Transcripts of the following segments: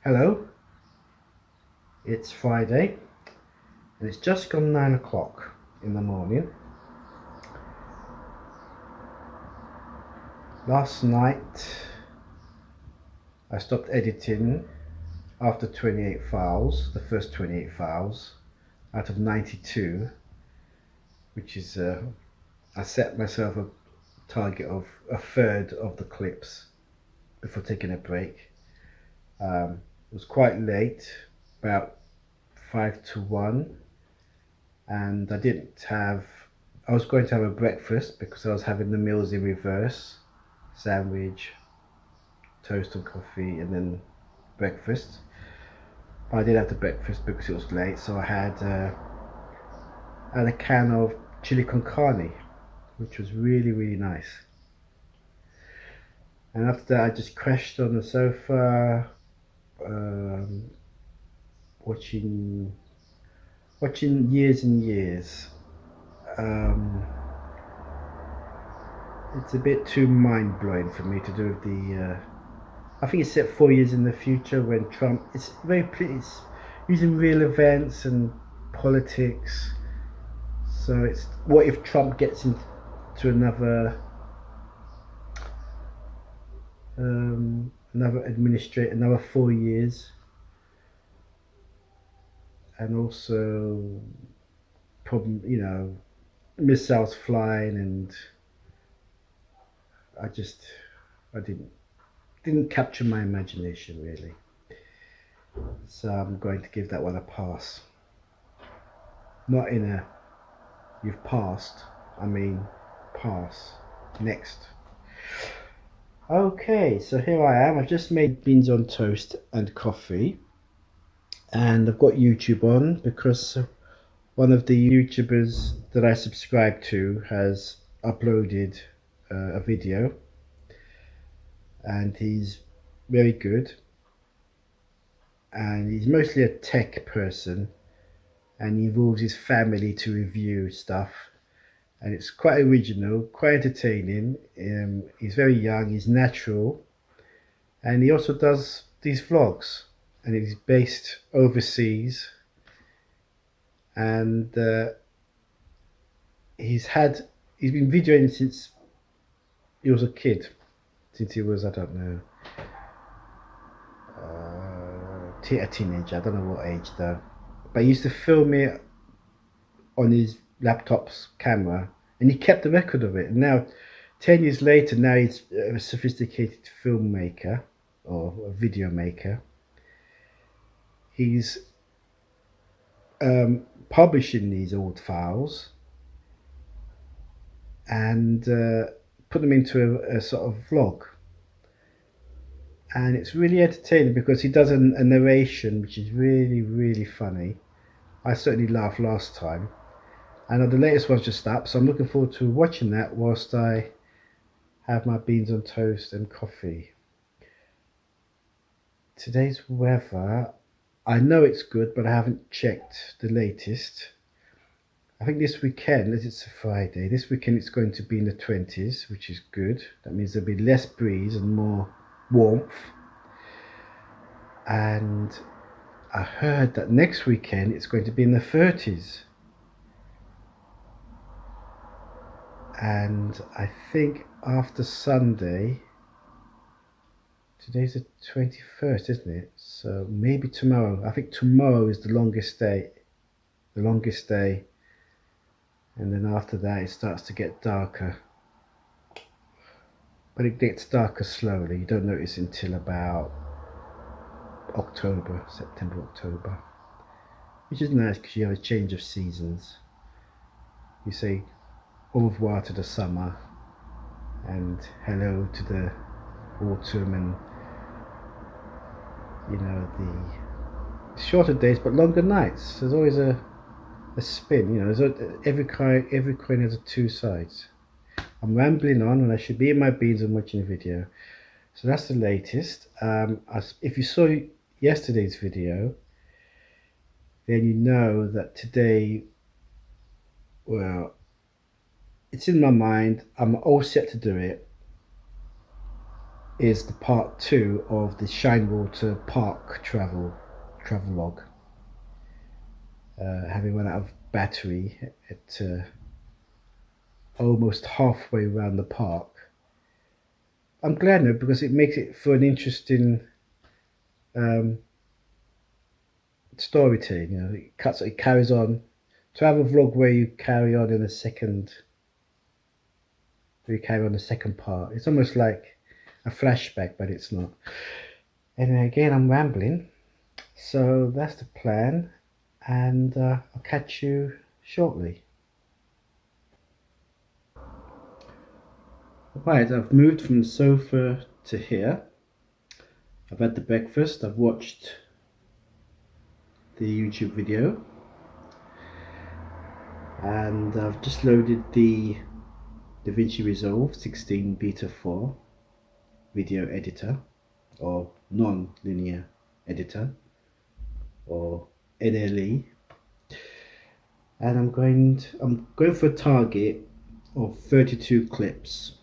Hello, it's Friday and it's just gone 9 o'clock in the morning. Last night I stopped editing after 28 files, the first 28 files out of 92, which is, I set myself a target of a third of the clips before taking a break. It was quite late, about 5 to 1, and I was going to have a breakfast because I was having the meals in reverse: sandwich, toast and coffee, and then breakfast. But I did have the breakfast because it was late, so I had a can of chili con carne, which was really nice. And after that I just crashed on the sofa, watching Years and Years. It's a bit too mind-blowing for me to do with the I think it's set 4 years in the future when Trump, it's using real events and politics. So it's, what if Trump gets into another 4 years, and also problem, missiles flying, and I didn't capture my imagination really. So I'm going to give that one a pass. Not in a you've passed, I mean pass. Next. Okay, so here I am. I've just made beans on toast and coffee, and I've got YouTube on because one of the YouTubers that I subscribe to has uploaded a video, and he's very good, and he's mostly a tech person, and he involves his family to review stuff, and it's quite original, quite entertaining. He's very young, he's natural, and he also does these vlogs, and he's based overseas, and he's been videoing since he was a kid, since he was, I don't know, a teenager. I don't know what age though, but he used to film it on his laptop's camera, and he kept the record of it. And now, 10 years later, now he's a sophisticated filmmaker or a video maker. He's publishing these old files and put them into a sort of vlog, and it's really entertaining because he does a narration which is really funny. I certainly laughed last time, and the latest one's just up, so I'm looking forward to watching that whilst I have my beans on toast and coffee. Today's weather, I know it's good, but I haven't checked the latest. I think this weekend, as it's a Friday, this weekend it's going to be in the 20s, which is good. That means there'll be less breeze and more warmth. And I heard that next weekend it's going to be in the 30s. And I think after Sunday, today's the 21st, isn't it? So maybe tomorrow. I think tomorrow is the longest day. And then after that it starts to get darker. But it gets darker slowly. You don't notice until about September, October. Which is nice because you have a change of seasons. You say au revoir to the summer and hello to the autumn, and the shorter days but longer nights. There's always a spin, every coin has two sides. I'm rambling on and I should be in my beans and watching a video. So that's the latest. If you saw yesterday's video, then you know that today, well, it's in my mind. I'm all set to do it. is the part 2 of the Shinewater Park travel log. Having run out of battery at almost halfway around the park. I'm glad though, because it makes it for an interesting storytelling. You know, it carries on. To have a vlog where you carry on in a second, where you carry on the second part, it's almost like a flashback, but it's not. Anyway, again, I'm rambling. So that's the plan, and I'll catch you shortly. Right, I've moved from the sofa to here. I've had the breakfast, I've watched the YouTube video, and I've just loaded the DaVinci Resolve 16 Beta 4 video editor, or non-linear editor, or NLE, and I'm going for a target of 32 clips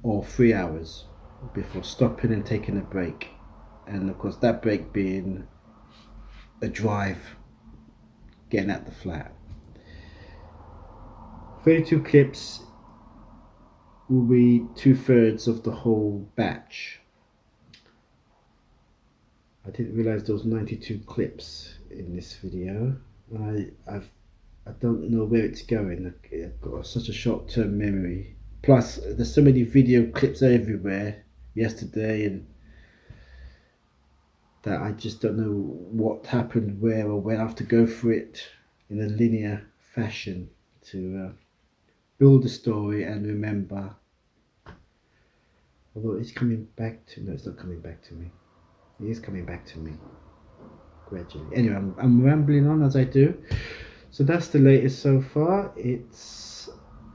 or 3 hours before stopping and taking a break, and of course that break being a drive getting at the flat. 32 clips will be 2/3 of the whole batch. I didn't realize there was 92 clips in this video. I don't know where it's going. I've got such a short-term memory. Plus, there's so many video clips everywhere yesterday, and that I just don't know what happened where or when. I have to go through it in a linear fashion to build a story and remember. Although it's coming back to, no, it's not coming back to me. It is coming back to me gradually. Anyway, I'm rambling on as I do. So that's the latest so far. It's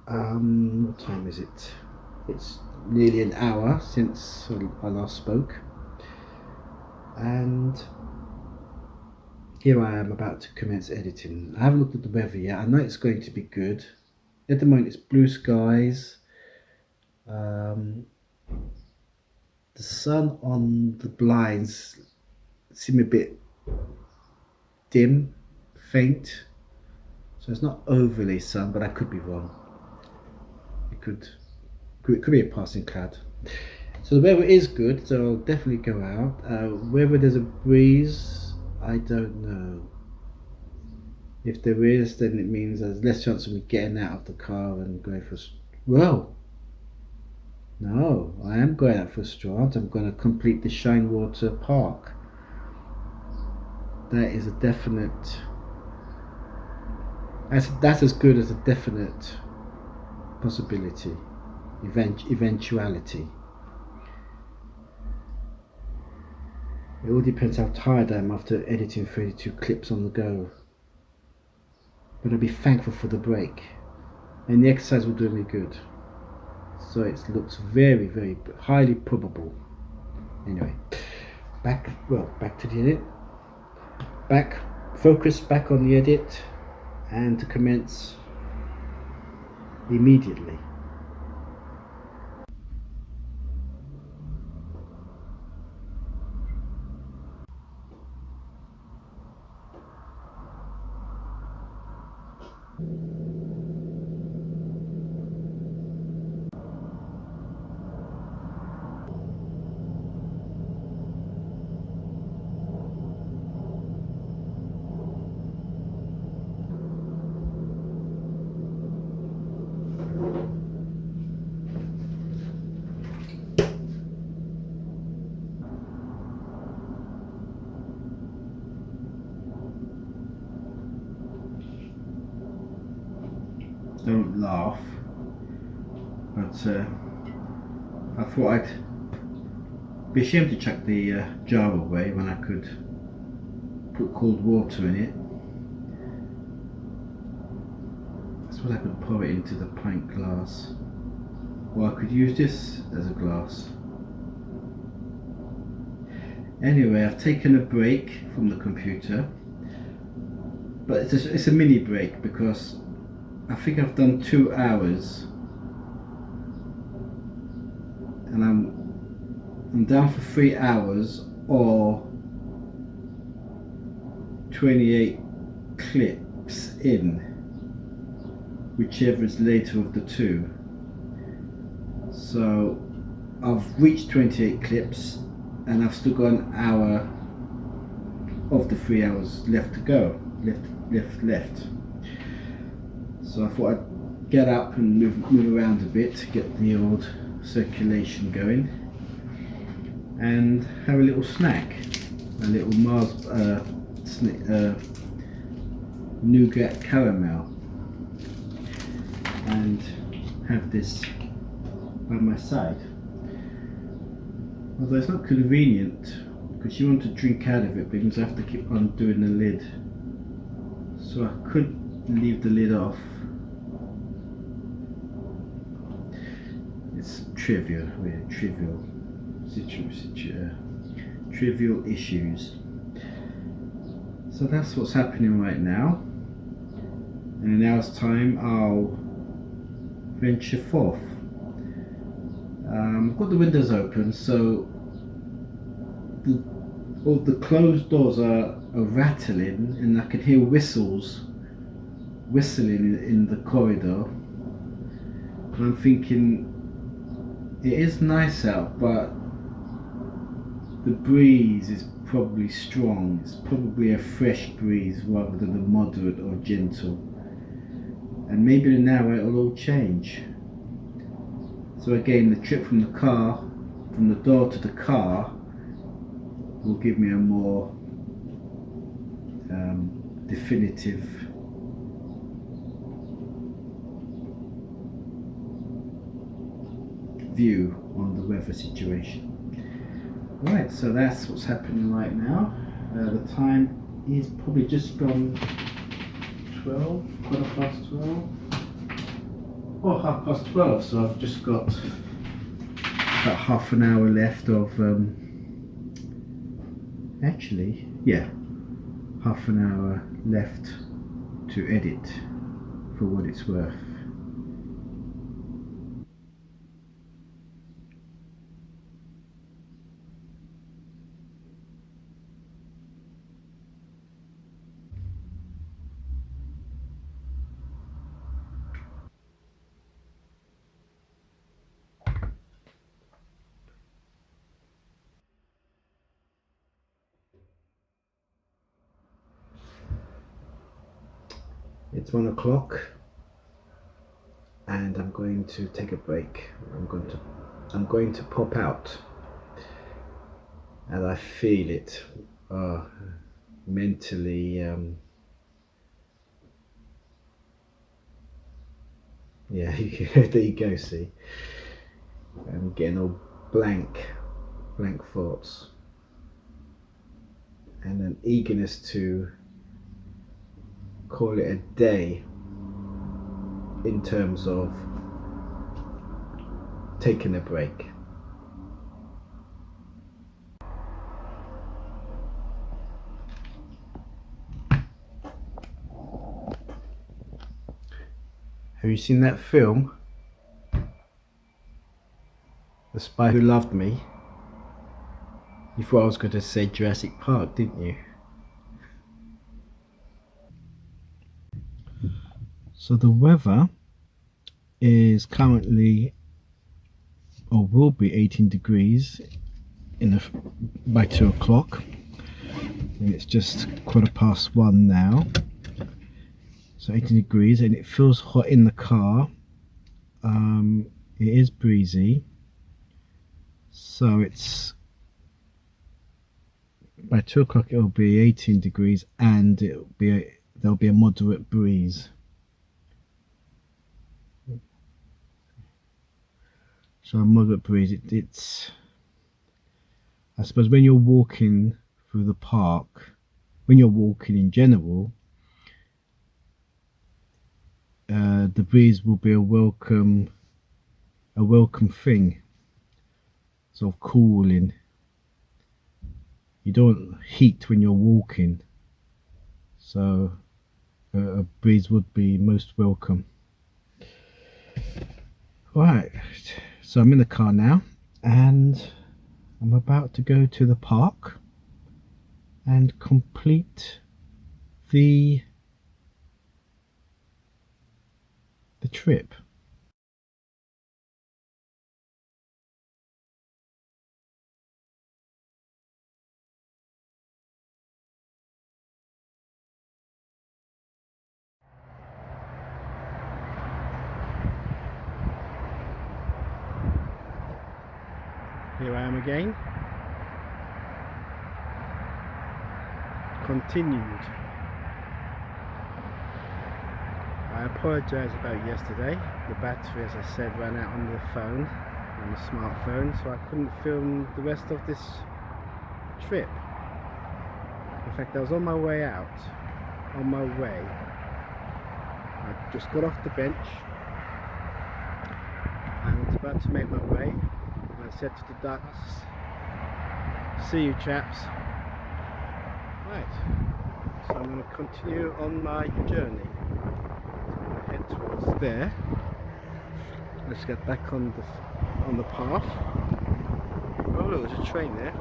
what time is it? It's nearly an hour since I last spoke, and here I am about to commence editing. I haven't looked at the weather yet. I know it's going to be good. At the moment it's blue skies. The sun on the blinds seem a bit dim, faint, so it's not overly sun, but I could be wrong. It could be a passing cloud. So the weather is good, so I'll definitely go out. Whether there's a breeze, I don't know. If there is, then it means there's less chance of me getting out of the car and going for well. No, I am going out for a stroll. I'm going to complete the Shinewater Park. That is a definite. That's as good as a definite possibility, eventuality. It all depends how tired I am after editing 32 clips on the go. But I'll be thankful for the break, and the exercise will do me good. So it looks very, very highly probable. Anyway, back to the edit. Focus back on the edit, and to commence immediately. Don't laugh, but I thought I'd be ashamed to chuck the jar away when I could put cold water in it. I suppose I could pour it into the pint glass, or I could use this as a glass. Anyway, I've taken a break from the computer, but it's a mini break because I think I've done 2 hours, and I'm I'm down for 3 hours or 28 clips in, whichever is later of the two. So I've reached 28 clips and I've still got an hour of the 3 hours left to go, left. So I thought I'd get up and move around a bit to get the old circulation going and have a little snack, a little nougat caramel, and have this by my side. Although it's not convenient because you want to drink out of it because I have to keep on doing the lid, so I could leave the lid off. It's trivial, really trivial issues. So that's what's happening right now. In an hour's time I'll venture forth. I've got the windows open, so all the closed doors are rattling and I can hear whistling in the corridor. And I'm thinking, it is nice out, but the breeze is probably strong. It's probably a fresh breeze rather than a moderate or gentle. And maybe in an hour it'll all change. So again, the trip from the door to the car, will give me a more definitive view on the weather situation. Right, so that's what's happening right now. The time is probably just gone 12, quarter past 12, or 12:30. So I've just got about half an hour left of actually, yeah, half an hour left to edit, for what it's worth. It's 1 o'clock and I'm going to take a break. I'm going to pop out, and I feel it mentally. Yeah, there you go. See, I'm getting all blank thoughts and an eagerness to call it a day in terms of taking a break. Have you seen that film, The Spy Who Loved Me? You thought I was going to say Jurassic Park, didn't you? So the weather is currently, or will be, 18 degrees by 2 o'clock. And it's just 1:15 now. So 18 degrees, and it feels hot in the car. It is breezy. So it's by 2 o'clock it will be 18 degrees, and there'll be a moderate breeze. So a moderate breeze. It's I suppose when you're walking through the park, when you're walking in general, the breeze will be a welcome thing, sort of cooling. You don't want heat when you're walking, so a breeze would be most welcome. Right, so I'm in the car now, and I'm about to go to the park and complete the trip. Here I am again. Continued. I apologise about yesterday. The battery, as I said, ran out on the phone, on the smartphone, so I couldn't film the rest of this trip. In fact, I was on my way out. On my way. I just got off the bench. I was about to make my way. And I said to the ducks, "See you, chaps." Right. So I'm going to continue on my journey. Head towards there. Let's get back on the path. Oh look, there's a train there.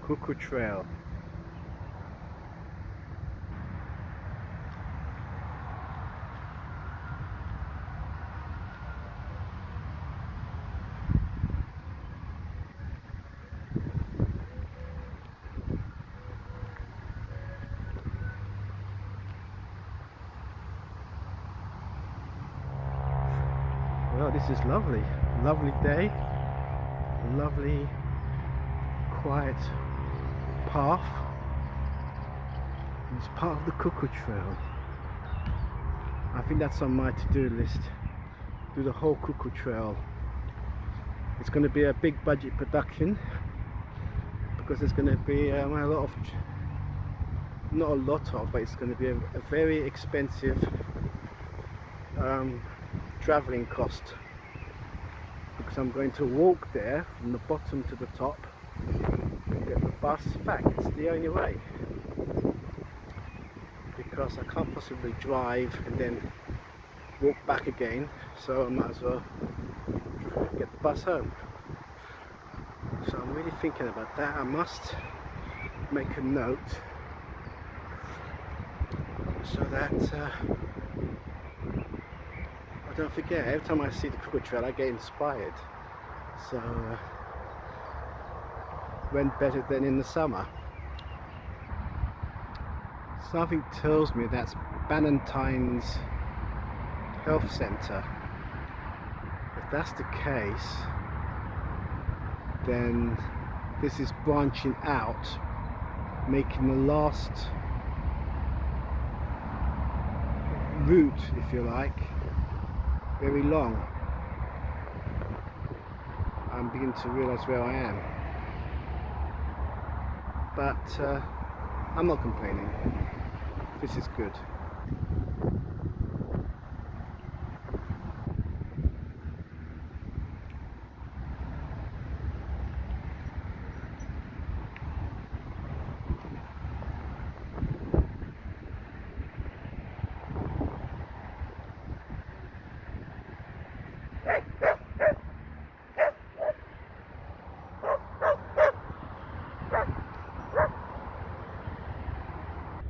CUCKOO Trail. Well, this is lovely. Lovely day. Lovely, quiet path. It's part of the CUCKOO Trail. I think that's on my to-do list. Do the whole CUCKOO Trail. It's going to be a big budget production because there's going to be a lot of, not a lot of, but it's going to be a very expensive traveling cost, because I'm going to walk there from the bottom to the top and get the bus back. It's the only way, because I can't possibly drive and then walk back again, so I might as well get the bus home. So I'm really thinking about that. I must make a note so that I don't forget. Every time I see the CUCKOO Trail I get inspired, so when better than in the summer. Something tells me that's Ballantyne's Health Centre. If that's the case, then this is branching out, making the last route, if you like, very long. I'm beginning to realise where I am, but I'm not complaining. This is good.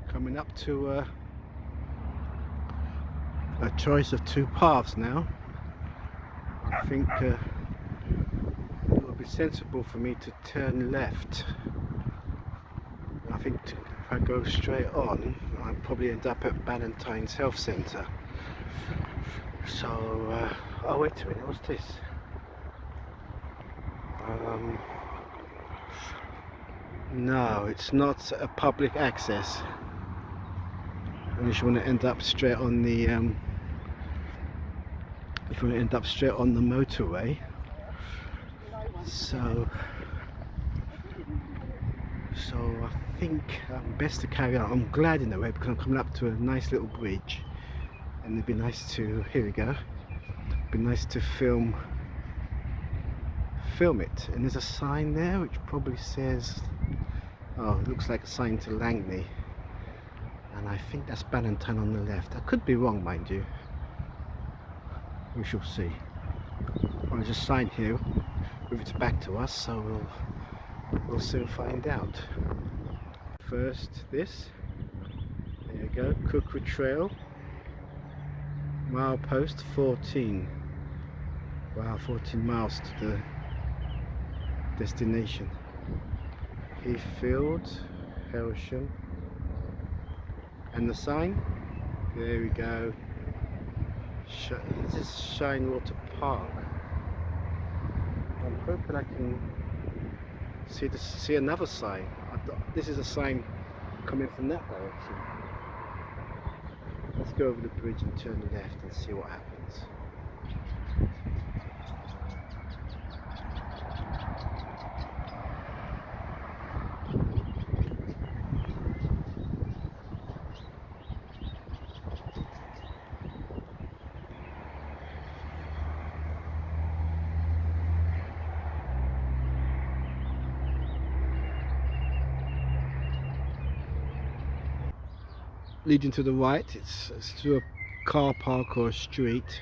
Coming up to a choice of two paths now. I think it would be sensible for me to turn left. I think if I go straight on, I'll probably end up at Ballantyne's Health Centre. So, oh wait a minute, what's this? No, it's not a public access. Unless you want to end up straight on the if you want to end up straight on the motorway. So I think best to carry on. I'm glad in a way because I'm coming up to a nice little bridge, and it'd be nice to, here we go, it'd be nice to film it. And there's a sign there which probably says, oh, it looks like a sign to Langley, and I think that's Ballantyne on the left. I could be wrong, mind you. We shall see. Well, there's a sign here with its back to us, so we'll soon find out. First, this. There you go, CUCKOO Trail. Milepost 14. Wow, 14 miles to the destination. Heathfield, Helsham. And the sign? There we go. This is Shinewater Park. I'm hoping I can see another sign. This is a sign coming from that direction. Let's go over the bridge and turn left and see what happens. Leading to the right, it's through a car park or a street,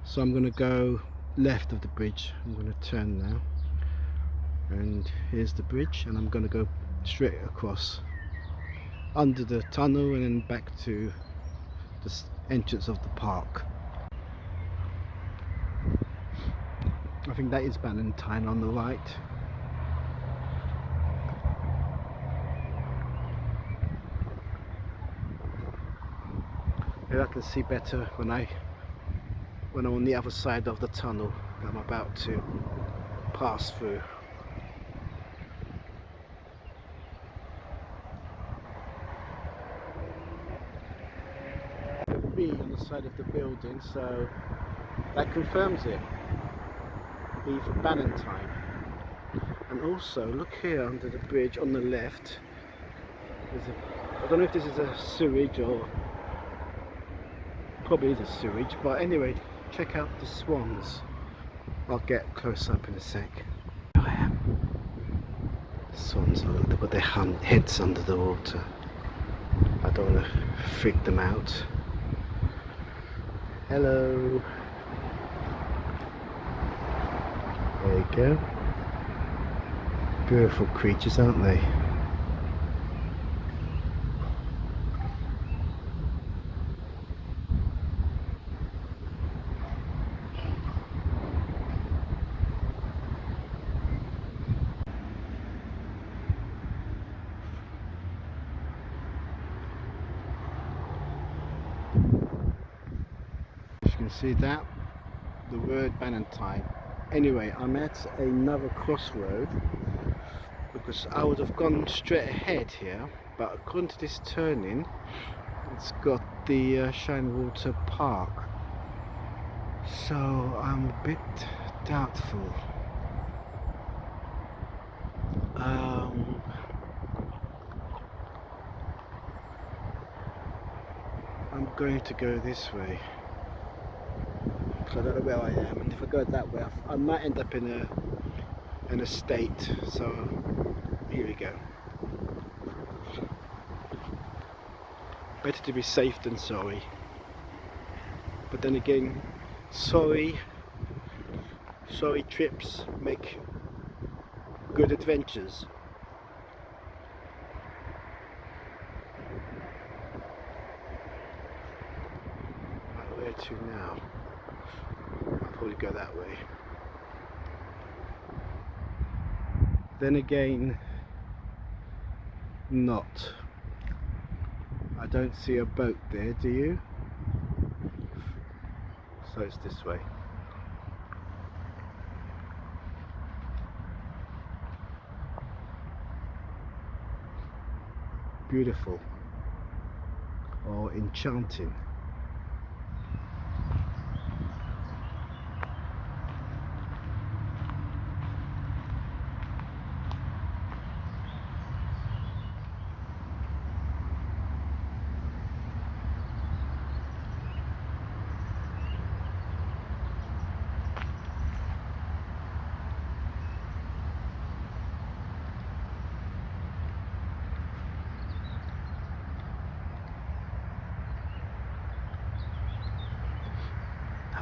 so I'm going to go left of the bridge. I'm going to turn now, and here's the bridge, and I'm going to go straight across under the tunnel and then back to the entrance of the park. I think that is Ballantyne on the right. Here I can see better when I'm on the other side of the tunnel that I'm about to pass through. The B on the side of the building, so that confirms it. B for Ballantyne. And also look here under the bridge on the left. I don't know if this is a sewage or probably is a sewage, but anyway, check out the swans. I'll get close up in a sec. Here I am. The swans, they've got their heads under the water. I don't want to freak them out. Hello. There you go. Beautiful creatures, aren't they? You can see that, the word Ballantyne. Anyway, I'm at another crossroad, because I would have gone straight ahead here, but according to this turning, it's got the Shinewater Park, so I'm a bit doubtful. I'm going to go this way because I don't know where I am, and if I go that way I might end up in an estate, so here we go. Better to be safe than sorry, but then again, sorry trips make good adventures. Right, where to now? I'll probably go that way. Then again, not. I don't see a boat there, do you? So it's this way. Beautiful or enchanting.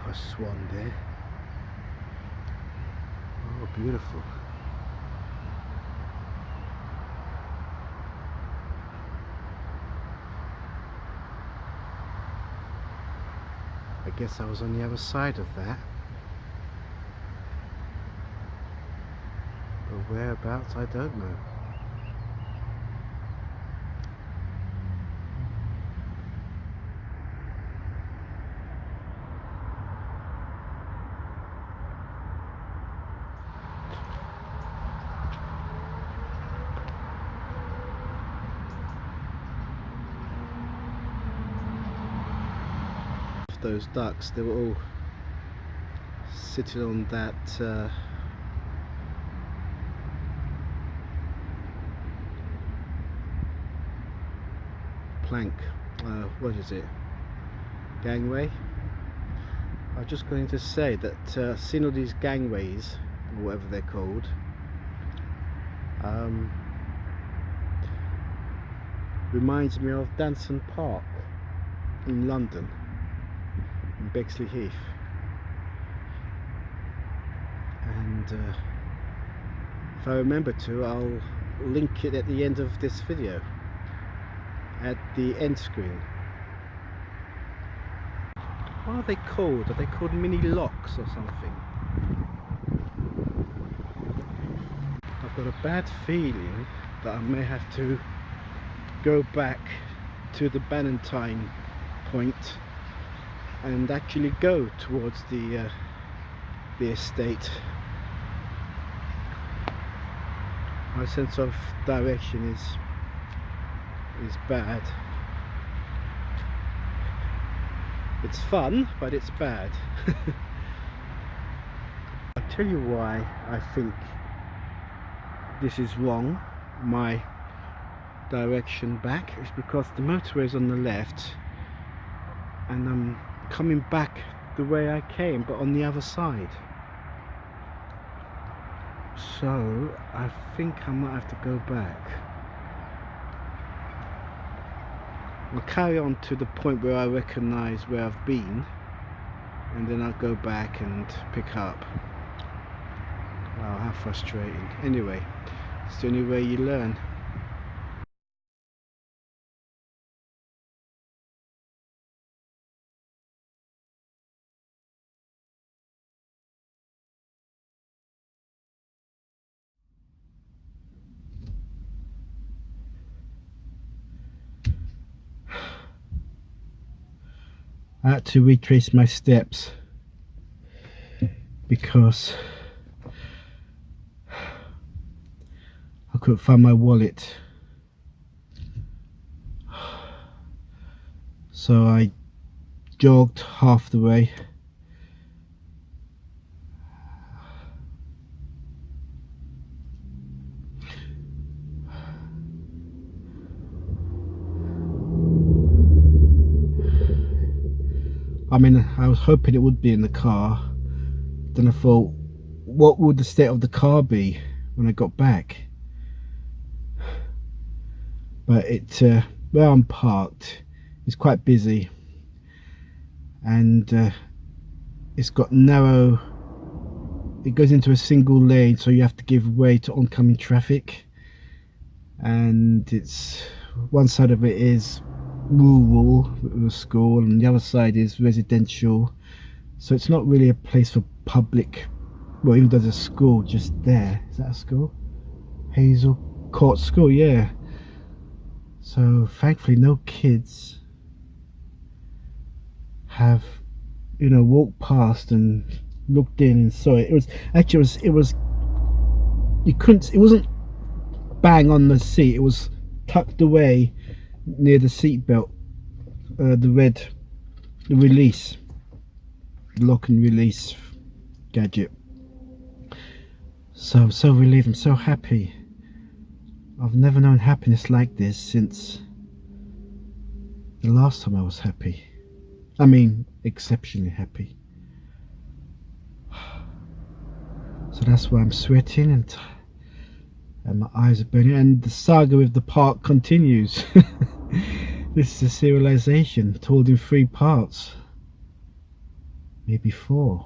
A swan there. Oh, beautiful. I guess I was on the other side of that. But whereabouts, I don't know. Those ducks, they were all sitting on that plank, what is it, gangway. I was just going to say that seeing all these gangways, or whatever they're called, reminds me of Danson Park in London, in Bexley Heath. And if I remember to, I'll link it at the end of this video, at the end screen. What are they called? Are they called mini locks or something? I've got a bad feeling that I may have to go back to the Ballantine point and actually go towards the estate. My sense of direction is bad. It's fun, but it's bad. I'll tell you why I think this is wrong, my direction back, is because the motorway is on the left and I'm coming back the way I came, but on the other side. So I think I might have to go back. I'll carry on to the point where I recognise where I've been, and then I'll go back and pick up. Wow, how frustrating. Anyway, it's the only way you learn. I had to retrace my steps because I couldn't find my wallet. So I jogged half the way. I mean, I was hoping it would be in the car. Then I thought, what would the state of the car be when I got back? But where I'm parked, it's quite busy, and it's got narrow. It goes into a single lane, so you have to give way to oncoming traffic. And it's one side of it is rural with a school, and the other side is residential. So it's not really a place for public. Well, even though there's a school just there. Is that a school? Hazel Court School, yeah. So thankfully no kids have, you know, walked past and looked in and saw it. It was actually it wasn't bang on the seat. It was tucked away near the seat belt, the release, lock and release gadget. So I'm so relieved, I'm so happy. I've never known happiness like this since the last time I was happy. I mean, exceptionally happy. So that's why I'm sweating and my eyes are burning, and the saga with the park continues. This is a serialization told in 3 parts, maybe 4,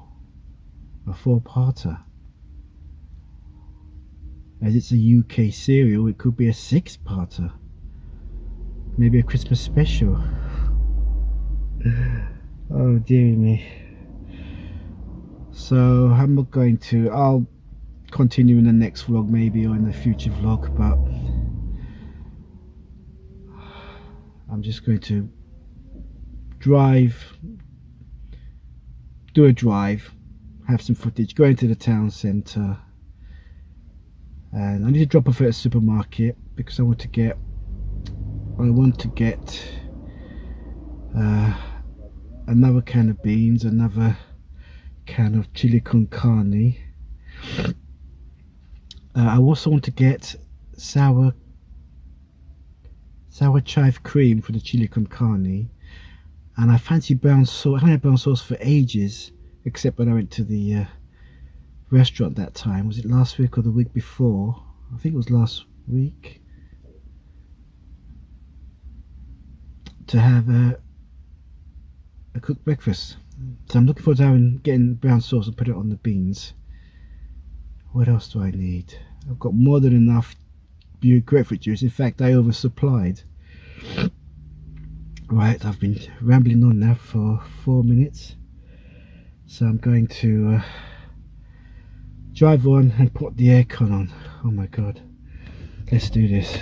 a 4-parter. As it's a UK serial, it could be a 6-parter, maybe a Christmas special. Oh dear me. So I'll continue in the next vlog maybe, or in the future vlog, but I'm just going to do a drive, have some footage, go into the town centre, and I need to drop off at a supermarket because I want to get another can of beans, another can of chili con carne. I also want to get sour chive cream for the chili con carne, and I fancy brown sauce. I haven't had brown sauce for ages, except when I went to the restaurant that time. Was it last week or the week before? I think it was last week. To have a cooked breakfast. So I'm looking forward to getting brown sauce and put it on the beans. What else do I need? I've got more than enough grapefruit juice. In fact, I oversupplied. Right, I've been rambling on now for 4 minutes, so I'm going to drive on and put the aircon on. Oh my god, let's do this.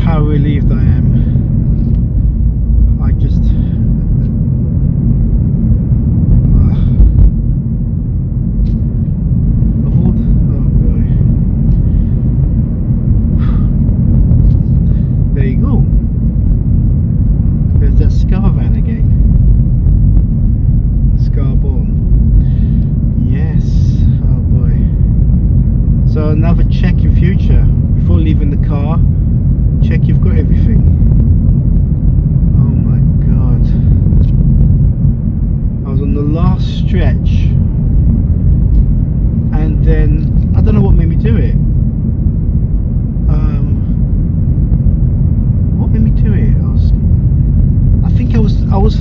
how relieved I am. I just of all the, oh boy. There you go. There's that scar van again. Scarborn. Yes. Oh boy. So another check in future. Before leaving the car, check you've got everything. Oh my god. I was on the last stretch, and then I don't know what made me do it. What made me do it? I think I was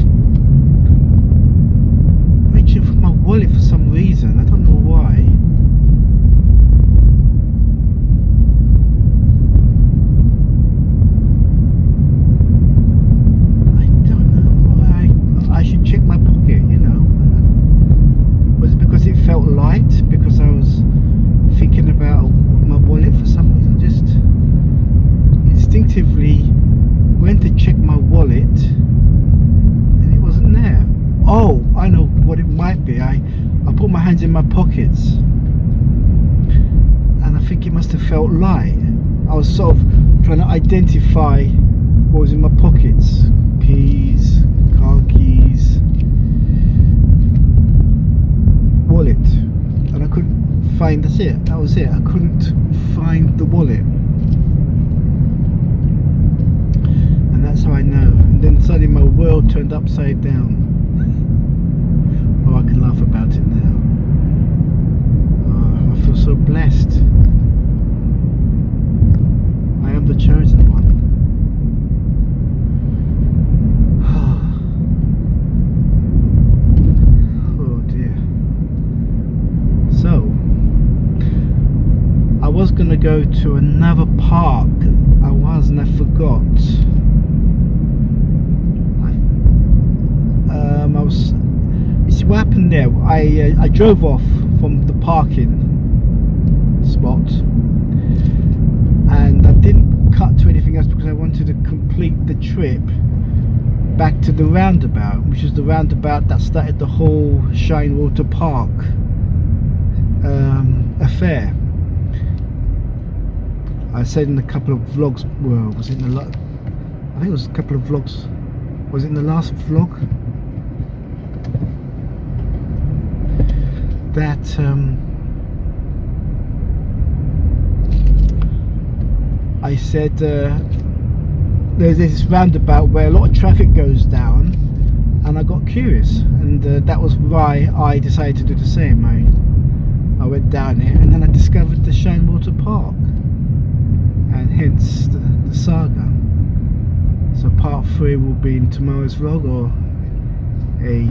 reaching for my wallet for some reason. I don't know why. I should check my pocket, you know. Was it because it felt light? Because I was thinking about my wallet for some reason? Just instinctively went to check my wallet and it wasn't there. Oh, I know what it might be. I put my hands in my pockets and I think it must have felt light. I was sort of trying to identify what was in my pockets. Keys, car keys, wallet, and I couldn't find, that's it, that was it, I couldn't find the wallet, and that's how I know. And then suddenly my world turned upside down. Oh, I can laugh about it now. Oh, I feel so blessed. I am the chosen one. I was going to go to another park. I was, and I forgot. You see what happened there? I drove off from the parking spot, and I didn't cut to anything else because I wanted to complete the trip back to the roundabout, which is the roundabout that started the whole Shinewater Park affair. I said in a couple of vlogs, well, was it in the I think it was a couple of vlogs, was it in the last vlog? That I said there's this roundabout where a lot of traffic goes down, and I got curious, and that was why I decided to do the same. I went down it, and then I discovered the Shinewater Park, and hence the saga. So part 3 will be in tomorrow's vlog, or a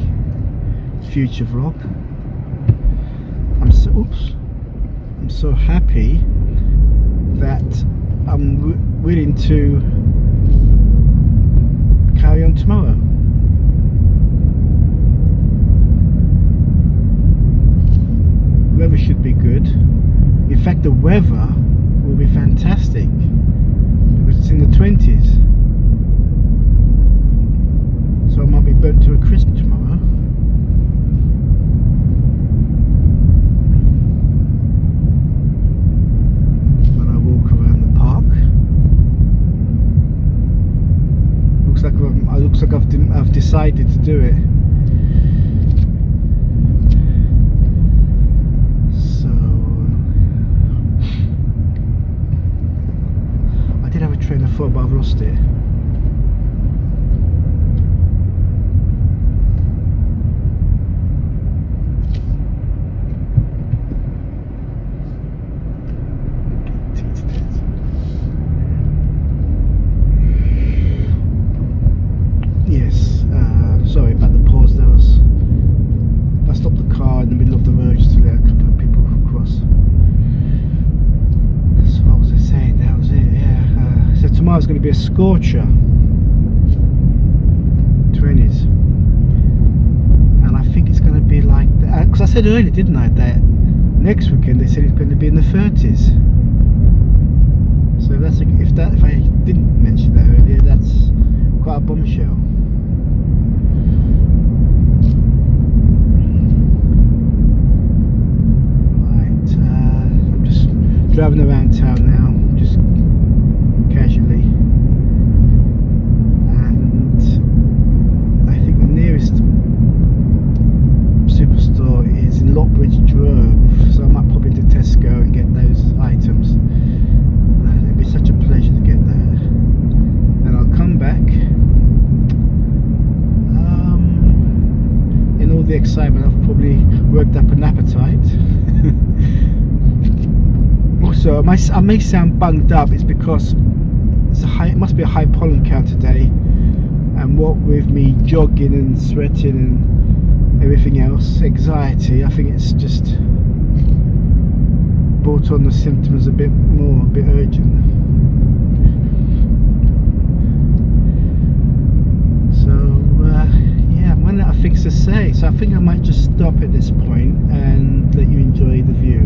future vlog. I'm so happy that I'm willing to carry on tomorrow. Weather should be good. In fact, the weather will be fantastic because it's in the 20s, so I might be burnt to a crisp tomorrow. When I walk around the park, looks like I've decided to do it. Train of thought, but I've lost it. Yes, sorry about the pause. I stopped the car in the middle of the road just to let a couple of people cross. So what was I saying? That was it, yeah. So tomorrow's going to be a scorcher, 20s, and I think it's going to be like that, because I said earlier, didn't I, that next weekend they said it's going to be in the 30s. So So that's if I didn't mention that earlier, that's quite a bombshell. Right, I'm just driving around town now, just casually, and I think the nearest superstore is in Lockbridge Grove, so I might pop into Tesco and get those items. It'd be such a pleasure to get there, and I'll come back in all the excitement. I've probably worked up an appetite. Also, I may sound bunged up. It's because it must be a high pollen count today, and what with me jogging and sweating and everything else, anxiety, I think it's just brought on the symptoms a bit urgent. So yeah, I'm running out of things to say, so I think I might just stop at this point and let you enjoy the view.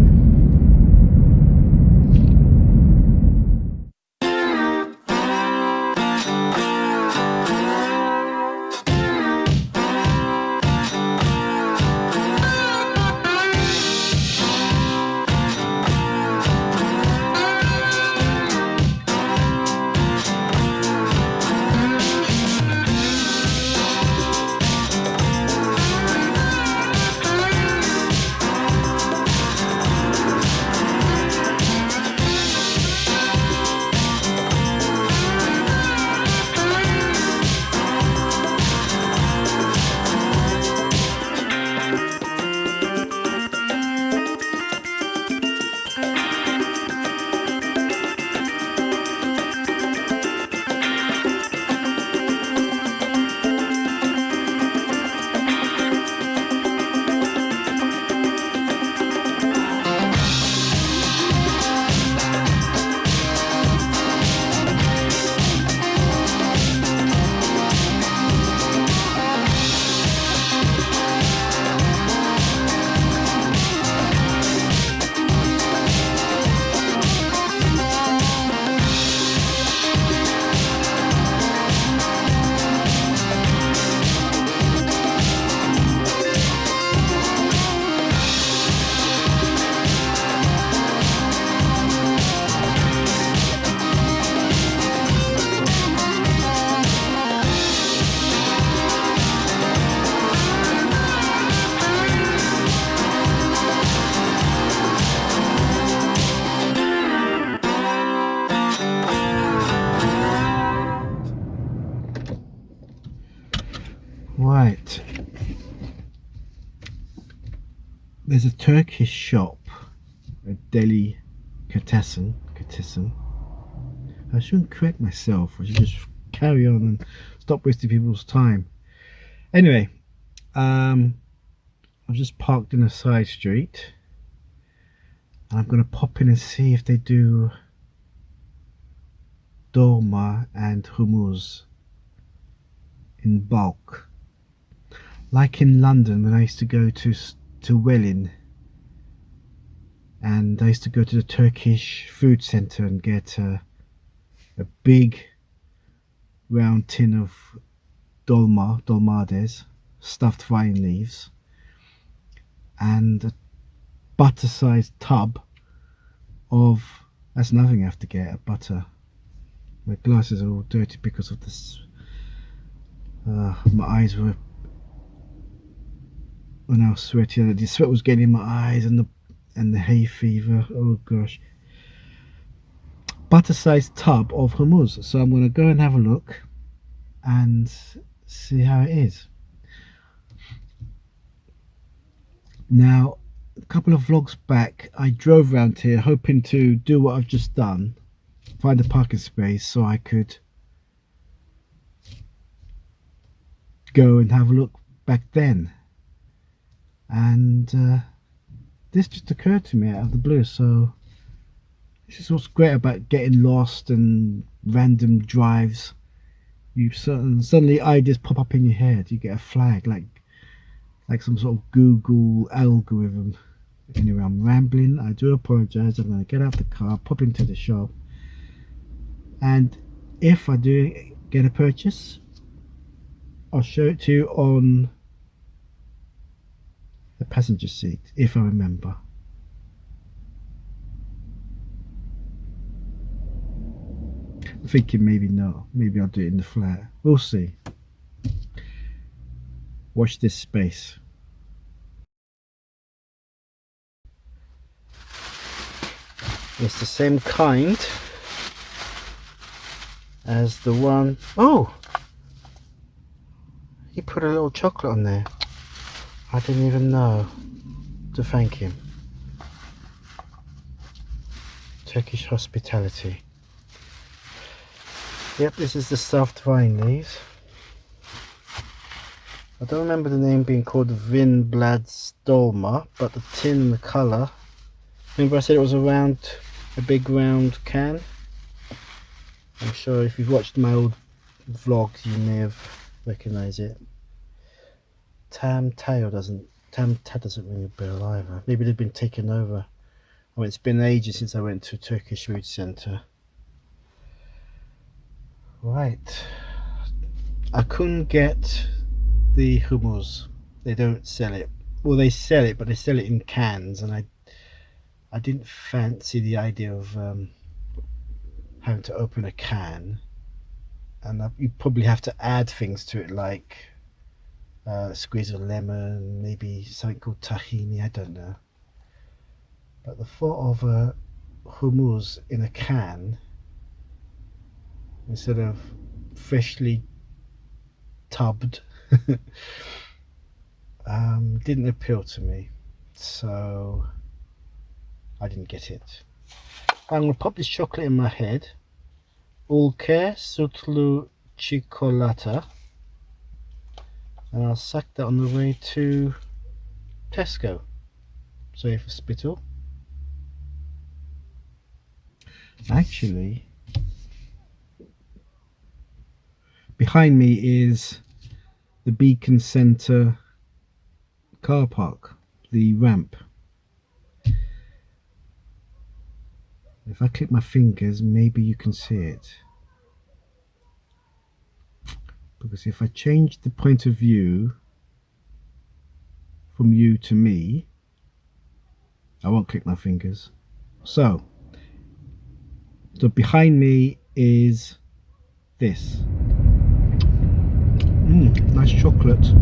Right, there's a Turkish shop, a delicatessen. I shouldn't correct myself, I should just carry on and stop wasting people's time. Anyway, I've just parked in a side street and I'm going to pop in and see if they do dolma and hummus in bulk. Like in London, when I used to go to Welling, and I used to go to the Turkish food centre and get a big round tin of dolmades, stuffed vine leaves, and a butter-sized tub of, that's another thing I have to get, a butter. My glasses are all dirty because of this. My eyes were, when I was sweating, the sweat was getting in my eyes, and the hay fever. Oh gosh. Butter-sized tub of hummus. So I'm going to go and have a look and see how it is. Now, a couple of vlogs back, I drove around here hoping to do what I've just done, find a parking space so I could go and have a look back then. And this just occurred to me out of the blue, so this is what's great about getting lost and random drives. You suddenly ideas pop up in your head. You get a flag, like some sort of Google algorithm. Anyway, I'm rambling. I do apologise. I'm going to get out the car, pop into the shop, And if I do get a purchase, I'll show it to you on the passenger seat, if I remember. I'm thinking maybe no, maybe I'll do it in the flat. We'll see. Watch this space. It's the same kind as the one. Oh, he put a little chocolate on there. I didn't even know to thank him. Turkish hospitality. Yep, this is the stuffed vine leaves. I don't remember the name being called Vinbladstolma, but the tin and the colour. Remember I said it was a big round can? I'm sure if you've watched my old vlogs you may have recognised it. Tam Ta doesn't ring a bell either. Maybe they've been taken over. Oh, it's been ages since I went to a Turkish food centre. Right. I couldn't get the hummus. They don't sell it. Well, they sell it, but they sell it in cans, and I didn't fancy the idea of having to open a can, and you probably have to add things to it, like squeeze of lemon, maybe something called tahini, I don't know. But the thought of hummus in a can instead of freshly tubbed didn't appeal to me, so I didn't get it. I'm going to pop this chocolate in my head. Ülke Sütlü Çikolata, and I'll suck that on the way to Tesco. Sorry for spittle. Actually, behind me is the Beacon Centre car park, the ramp. If I click my fingers, maybe you can see it. Because if I change the point of view from you to me, I won't click my fingers. So behind me is this. Nice chocolate.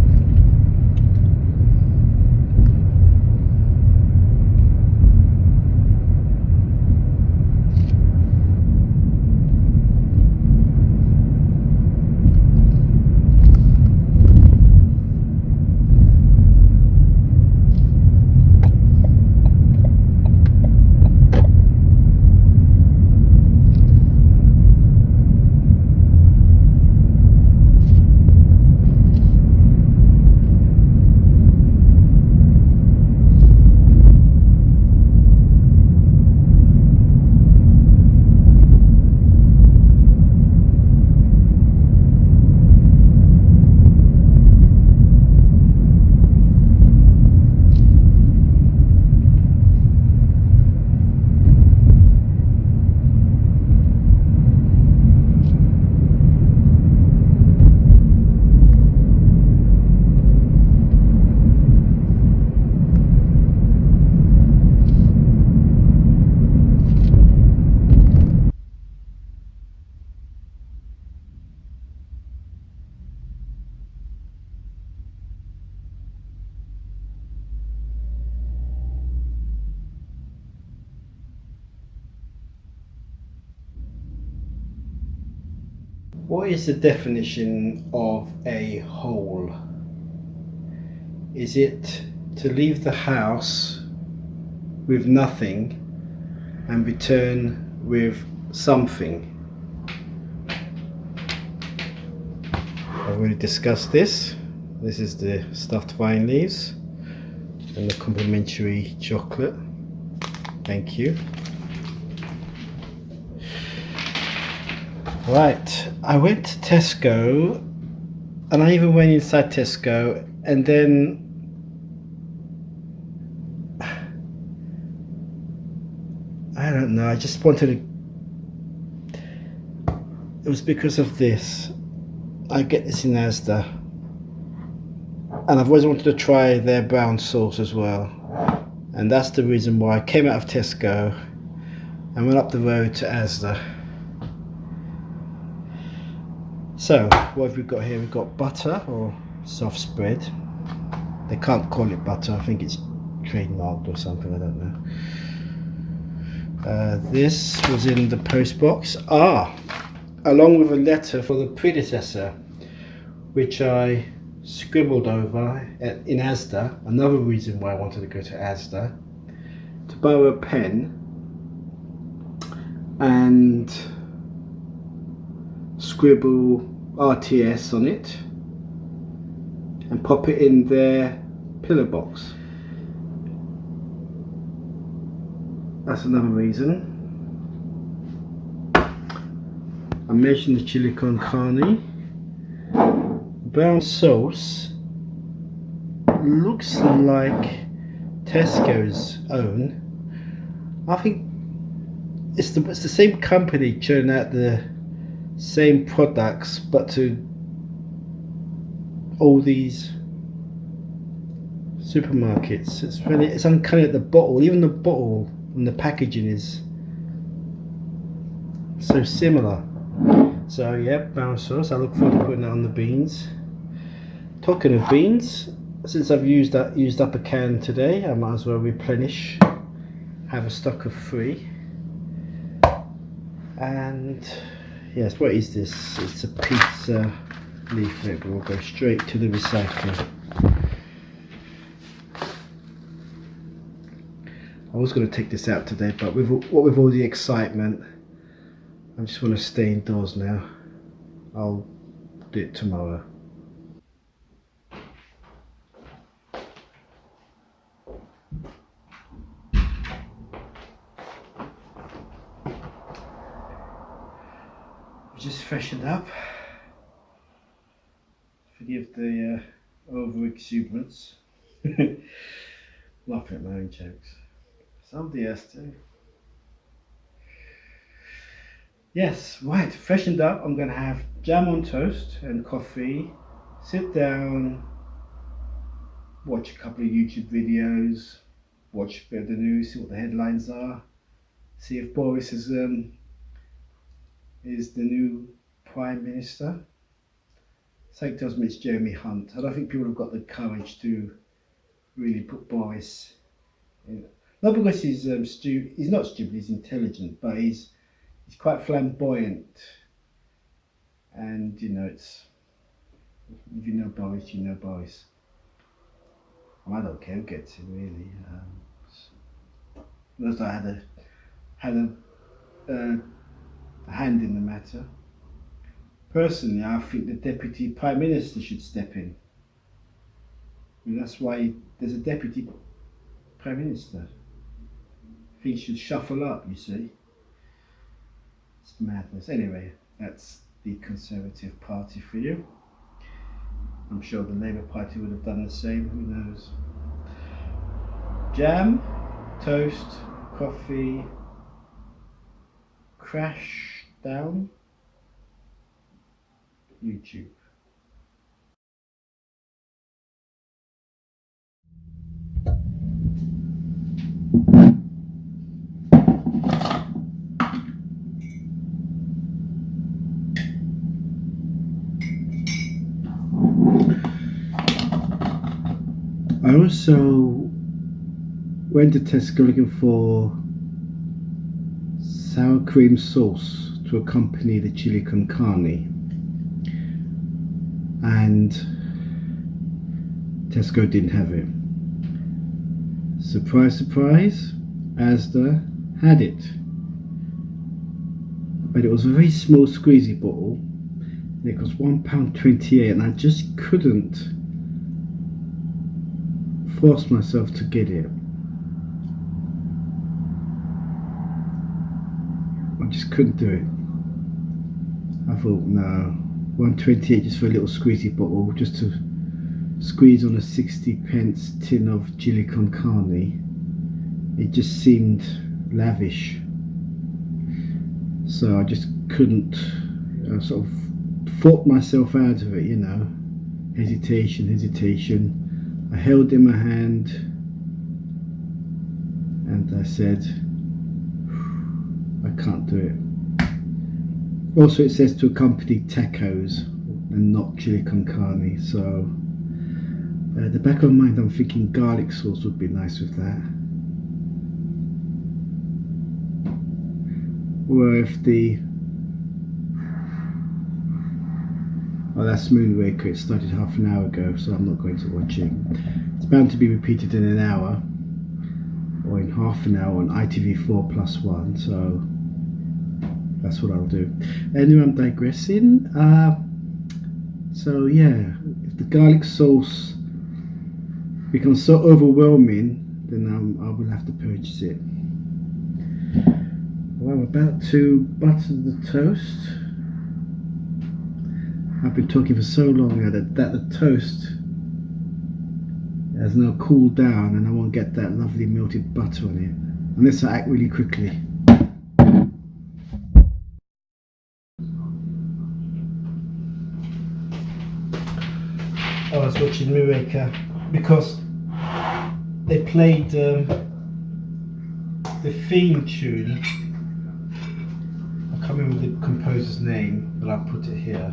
What is the definition of a hole? Is it to leave the house with nothing and return with something? I've already discussed this. This is the stuffed vine leaves and the complimentary chocolate. Thank you. Right, I went to Tesco, and I even went inside Tesco, and then I don't know, I just wanted to, it was because of this. I get this in Asda, and I've always wanted to try their brown sauce as well, and that's the reason why I came out of Tesco and went up the road to Asda. So what have we got here? We've got butter or soft spread. They can't call it butter, I think it's trademarked or something, I don't know. This was in the post box, along with a letter for the predecessor, which I scribbled over in Asda. Another reason why I wanted to go to Asda, to borrow a pen and scribble RTS on it and pop it in their pillar box. That's another reason. I mentioned the chili con carne. Brown sauce looks like Tesco's own. I think it's the same company churning out the same products, but to all these supermarkets. It's uncanny at the bottle. Even the bottle and the packaging is so similar. So yeah, brown sauce. I look forward to putting it on the beans. Talking of beans, since I've used up a can today, I might as well replenish. Have a stock of 3. And yes, what is this? It's a pizza leaflet, but we'll go straight to the recycling. I was going to take this out today, but with all the excitement, I just want to stay indoors now. I'll do it tomorrow. Just freshened up. Forgive the over exuberance. Laughing at my own jokes. Somebody has to. Yes, right, freshened up. I'm going to have jam on toast and coffee. Sit down, watch a couple of YouTube videos, watch a bit of the news, see what the headlines are, see if Boris is the new Prime Minister. Something tells me it's Jeremy Hunt. I don't think people have got the courage to really put Boris in. Not because he's not stupid, he's intelligent, but he's quite flamboyant. And you know, it's, if you know Boris, you know Boris. I don't care who gets him really. Most I had a hand in the matter. Personally, I think the Deputy Prime Minister should step in. I mean, that's why there's a Deputy Prime Minister. Things should shuffle up, you see. It's madness. Anyway, that's the Conservative Party for you. I'm sure the Labour Party would have done the same, who knows. Jam, toast, coffee, crash down, YouTube. I also went to Tesco looking for sour cream sauce to accompany the chili con carne, and Tesco didn't have it. Surprise, surprise, Asda had it, but it was a very small squeezy bottle and it cost £1.28, and I just couldn't force myself to get it. I just couldn't do it. I thought, no, £1.28 just for a little squeezy bottle, just to squeeze on a 60p tin of chili con carne. It just seemed lavish, so I just couldn't So I sort of fought myself out of it, you know. Hesitation. I held in my hand and I said, I can't do it. Also, it says to accompany tacos and not chili con carne, so at the back of my mind I'm thinking garlic sauce would be nice with that. Or if the... oh, that's Moonraker, it started half an hour ago, so I'm not going to watch it. It's bound to be repeated in an hour or in half an hour on ITV4+1, so that's what I'll do. Anyway, I'm digressing. So yeah, if the garlic sauce becomes so overwhelming, then I will have to purchase it. Well, I'm about to butter the toast. I've been talking for so long now that the toast has now cooled down and I won't get that lovely melted butter on it unless I act really quickly. I was watching Moonraker because they played the theme tune. I can't remember the composer's name, but I'll put it here.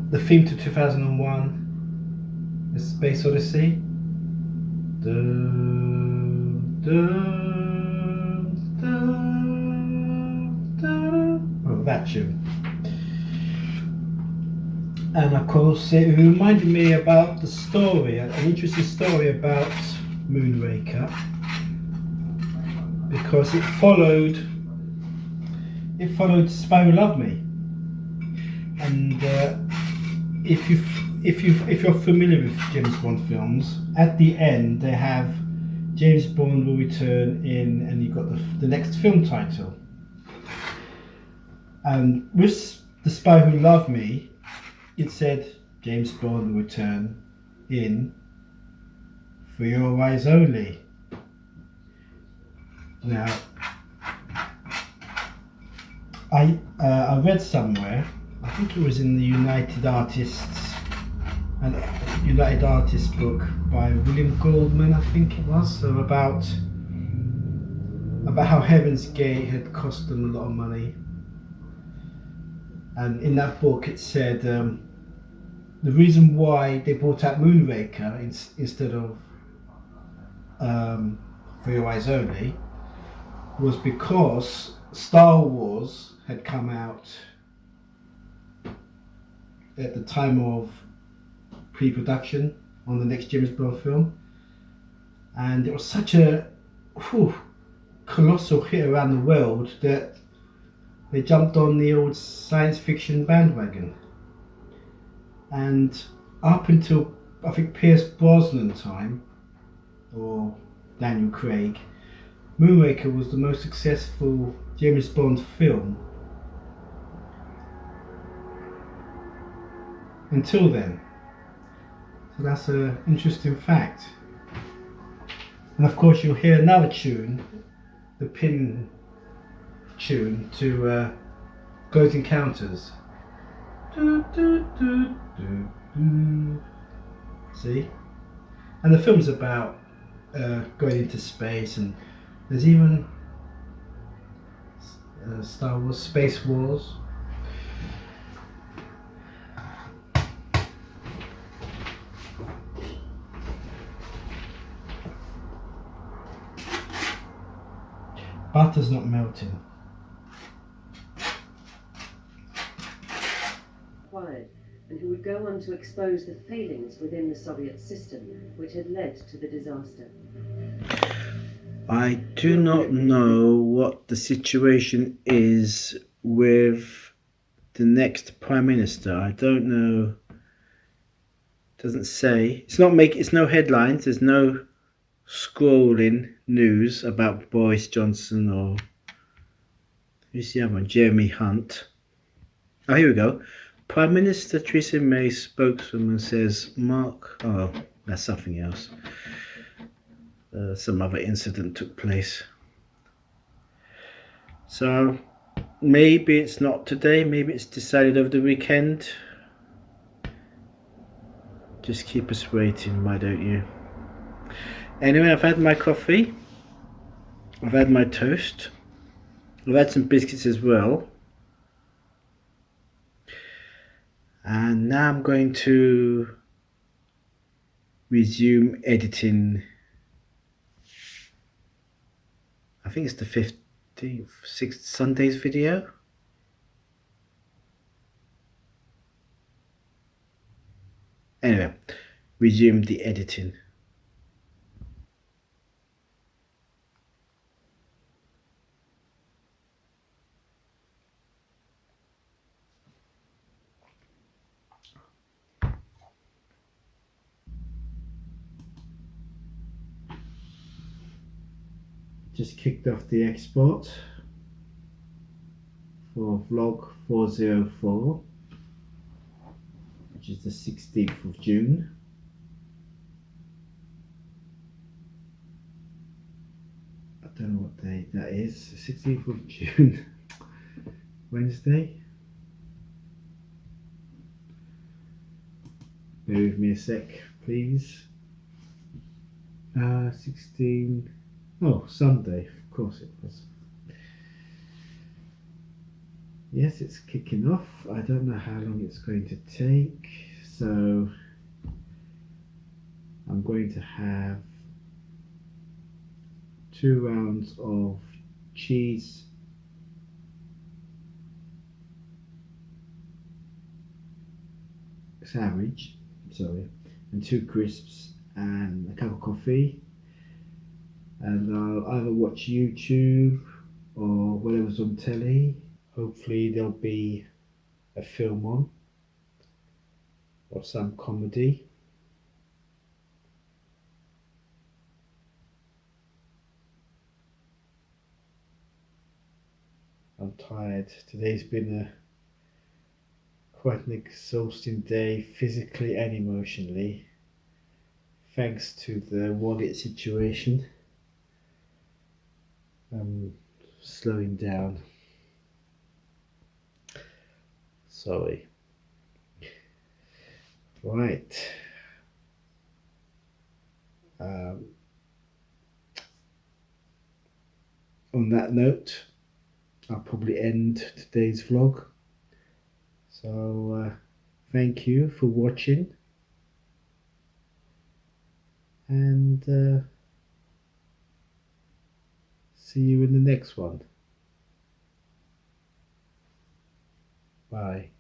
The theme to 2001, The Space Odyssey. Oh, that tune. And of course it reminded me about the story, an interesting story about Moonraker, because it followed Spy Who Loved Me. And if you're familiar with James Bond films, at the end they have James Bond will return in, and you've got the next film title. And with The Spy Who Loved Me, it said James Bond will return in For Your Eyes Only. Now, I read somewhere, I think it was in the United Artists book by William Goldman, I think it was, so about how Heaven's Gate had cost them a lot of money. And in that book it said the reason why they brought out Moonraker instead of For Your Eyes Only was because Star Wars had come out at the time of pre-production on the next James Bond film, and it was such a colossal hit around the world that they jumped on the old science fiction bandwagon. And up until I think Pierce Brosnan time, or Daniel Craig, Moonraker was the most successful James Bond film until then. So that's an interesting fact. And of course you'll hear another tune, the pin tune to Close Encounters. See? And the film's about going into space, and there's even Star Wars Space Wars. Butter's not melting. And who would go on to expose the failings within the Soviet system which had led to the disaster. I do not know what the situation is with the next Prime Minister. I don't know. It doesn't say. It's no headlines. There's no scrolling news about Boris Johnson or who's the other one? Jeremy Hunt. Oh, here we go. Prime Minister Theresa May's spokeswoman says oh, that's something else. Some other incident took place. So, maybe it's not today, maybe it's decided over the weekend. Just keep us waiting, why don't you? Anyway, I've had my coffee, I've had my toast, I've had some biscuits as well, and now I'm going to resume editing. I think it's the 15th, 6th Sunday's video. Anyway, resume the editing. Just kicked off the export for vlog 404, which is the 16th of June. I don't know what day that is. The 16th of June, Wednesday. Bear with me a sec, please. 16. Oh, Sunday, of course it was. Yes, it's kicking off. I don't know how long it's going to take, so I'm going to have 2 rounds of cheese sandwich, and 2 crisps and a cup of coffee. And I'll either watch YouTube or whatever's on telly. Hopefully there'll be a film on or some comedy. I'm tired. Today's been quite an exhausting day, physically and emotionally, thanks to the wallet situation. I'm slowing down. Sorry. Right. On that note, I'll probably end today's vlog. So thank you for watching, and see you in the next one. Bye.